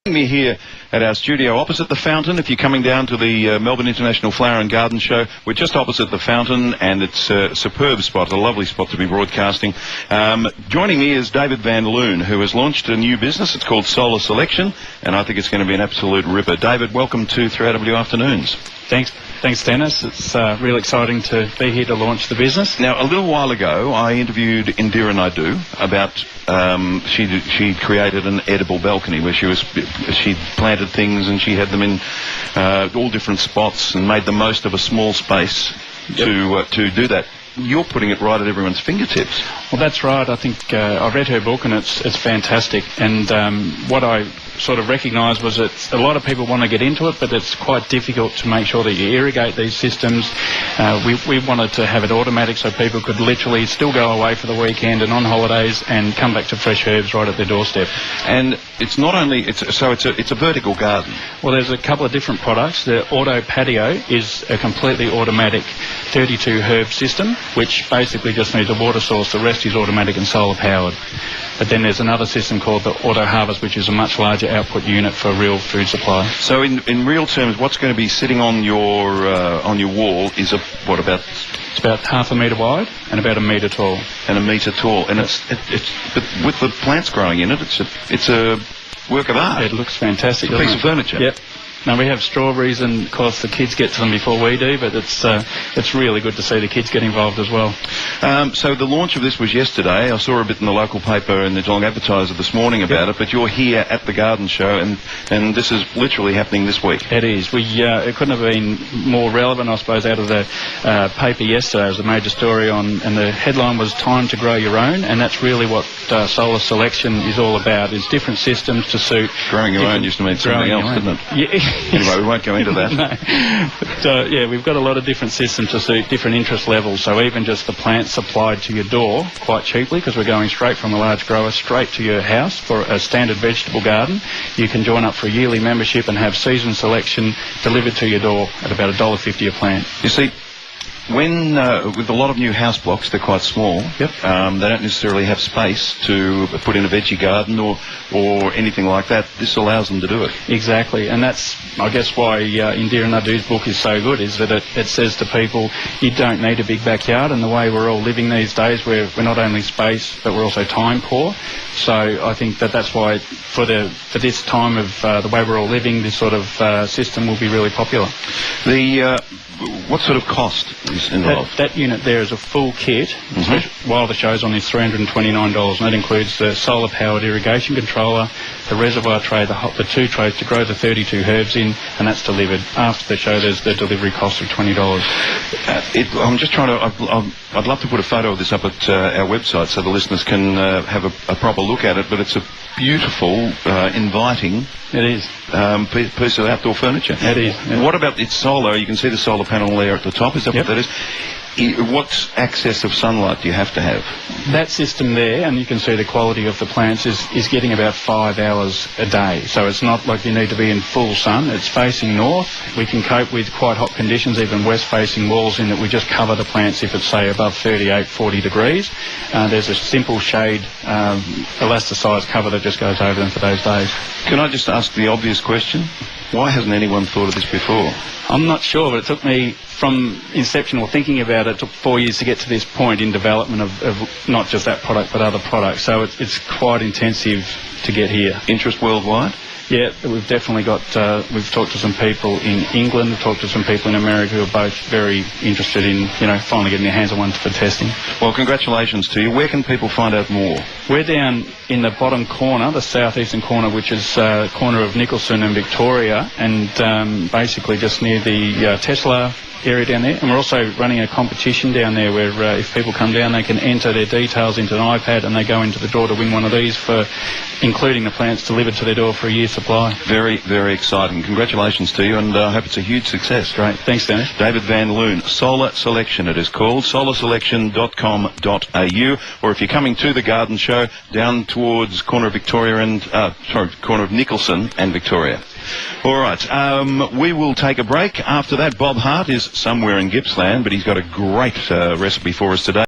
Me here at our studio opposite the fountain. If you're coming down to the Melbourne International Flower and Garden Show, we're just opposite the fountain, and it's a superb spot, a lovely spot to be broadcasting. Joining me is David Van Loon, who has launched a new business. It's called Solar Selection, and I think it's going to be an absolute ripper. David, welcome to 3AW Afternoons. Thanks, Dennis. It's really exciting to be here to launch the business. Now, a little while ago, I interviewed Indira Naidu about she created an edible balcony where she planted things and she had them in all different spots and made the most of a small space. Yep. to do that. You're putting it right at everyone's fingertips. Well, that's right. I think I read her book and it's fantastic. And what I sort of recognised was that a lot of people want to get into it, but it's quite difficult to make sure that you irrigate these systems. We wanted to have it automatic so people could literally still go away for the weekend and on holidays and come back to fresh herbs right at their doorstep. And it's not only it's a vertical garden. Well, there's a couple of different products. The Auto Patio is a completely automatic 32 herb system, which basically just needs a water source. The rest is automatic and solar powered. But then there's another system called the Auto Harvest, which is a much larger output unit for real food supply. So in real terms, what's going to be sitting on your wall is what about? It's about ½ a metre wide and about 1 metre tall. And 1 metre tall, and but with the plants growing in it, it's a work of art. It looks fantastic. It's a piece of furniture. Yep. Now, we have strawberries, and of course the kids get to them before we do, but it's really good to see the kids get involved as well. So the launch of this was yesterday. I saw a bit in the local paper and the Geelong Advertiser this morning about it, but you're here at the garden show, and this is literally happening this week. It is. It couldn't have been more relevant, I suppose, out of the paper yesterday. It was a major story and the headline was Time to Grow Your Own, and that's really what Solar Selection is all about, is different systems to suit... Growing your own used to mean something else, didn't it? Yeah. Anyway, we won't go into that. No. But, yeah, we've got a lot of different systems to suit different interest levels. So even just the plants supplied to your door quite cheaply, because we're going straight from a large grower straight to your house for a standard vegetable garden. You can join up for a yearly membership and have season selection delivered to your door at about $1.50 a plant. You see, when with a lot of new house blocks, they're quite small. Yep. They don't necessarily have space to put in a veggie garden or anything like that. This allows them to do it. Exactly, and that's, I guess, why Indira Naidu's book is so good, is that it says to people, you don't need a big backyard, and the way we're all living these days, we're not only space, but we're also time poor. So I think that's why for this time of the way we're all living, this sort of system will be really popular. What sort of cost is involved? That unit there is a full kit, while the show's on, is $329, and that includes the solar-powered irrigation controller, the reservoir tray, the 2 trays to grow the 32 herbs in, and that's delivered. After the show, there's the delivery cost of $20. I'm just trying to... I'd love to put a photo of this up at our website so the listeners can have a proper look at it, but it's a beautiful, inviting... It is. Piece of outdoor furniture. It is. Yeah. What about its solar? You can see the solar panel there at the top. Is that what that is? What access of sunlight do you have to have? That system there, and you can see the quality of the plants, is getting about 5 hours a day. So it's not like you need to be in full sun. It's facing north. We can cope with quite hot conditions, even west-facing walls, in that we just cover the plants if it's, say, above 38, 40 degrees. There's a simple shade elasticized cover that just goes over them for those days. Can I just ask the obvious question? Why hasn't anyone thought of this before? I'm not sure, but it took me, from inception or thinking about it, took 4 years to get to this point in development of not just that product but other products. So it's quite intensive to get here. Interest worldwide? Yeah, we've definitely got, we've talked to some people in England, we've talked to some people in America who are both very interested in, finally getting their hands on one for testing. Well, congratulations to you. Where can people find out more? We're down in the bottom corner, the southeastern corner, which is corner of Nicholson and Victoria, and basically just near the Tesla area down there. And we're also running a competition down there where if people come down, they can enter their details into an iPad and they go into the draw to win one of these, for including the plants delivered to their door for a year's supply. Very, very exciting. Congratulations to you, and I hope it's a huge success. Great. Thanks, Dennis. David Van Loon, Solar Selection it is called, solarselection.com.au, or if you're coming to the garden show, down towards corner of Victoria and, corner of Nicholson and Victoria. All right, we will take a break. After that, Bob Hart is somewhere in Gippsland, but he's got a great recipe for us today.